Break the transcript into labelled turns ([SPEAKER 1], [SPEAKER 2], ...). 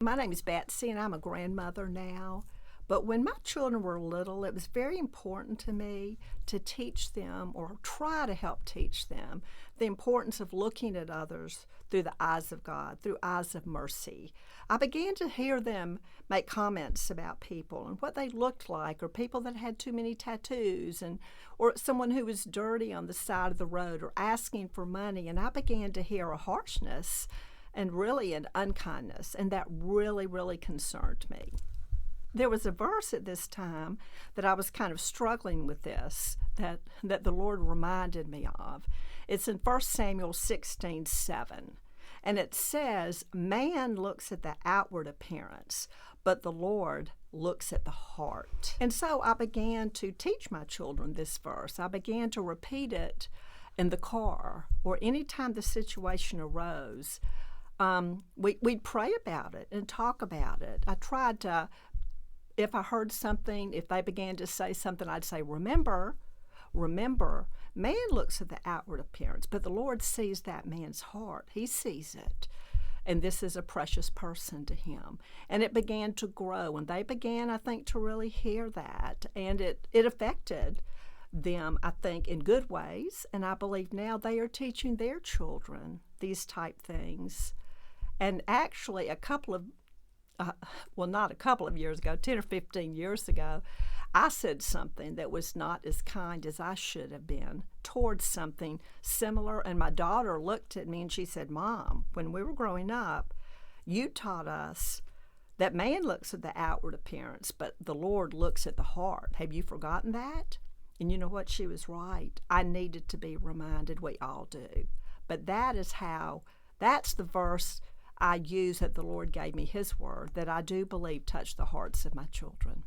[SPEAKER 1] My name is Betsy, and I'm a grandmother now. But when my children were little, it was very important to me to teach them or try to help teach them the importance of looking at others through the eyes of God, through eyes of mercy. I began to hear them make comments about people and what they looked like, or people that had too many tattoos, and or someone who was dirty on the side of the road or asking for money. And I began to hear a harshness and really an unkindness, and that really, really concerned me. There was a verse at this time that I was kind of struggling with this, that the Lord reminded me of. It's in 1 Samuel 16:7. And it says, "Man looks at the outward appearance, but the Lord looks at the heart." And so I began to teach my children this verse. I began to repeat it in the car or anytime the situation arose. We'd pray about it and talk about it. I tried to, if I heard something, if they began to say something, I'd say, remember, man looks at the outward appearance, but the Lord sees that man's heart. He sees it. And this is a precious person to him. And it began to grow, and they began, I think, to really hear that. And it affected them, I think, in good ways. And I believe now they are teaching their children these type things. And actually, not a couple of years ago, 10 or 15 years ago, I said something that was not as kind as I should have been towards something similar. And my daughter looked at me and she said, "Mom, when we were growing up, you taught us that man looks at the outward appearance, but the Lord looks at the heart. Have you forgotten that?" And you know what? She was right. I needed to be reminded. We all do. But that's the verse I use that the Lord gave me His word that I do believe touched the hearts of my children.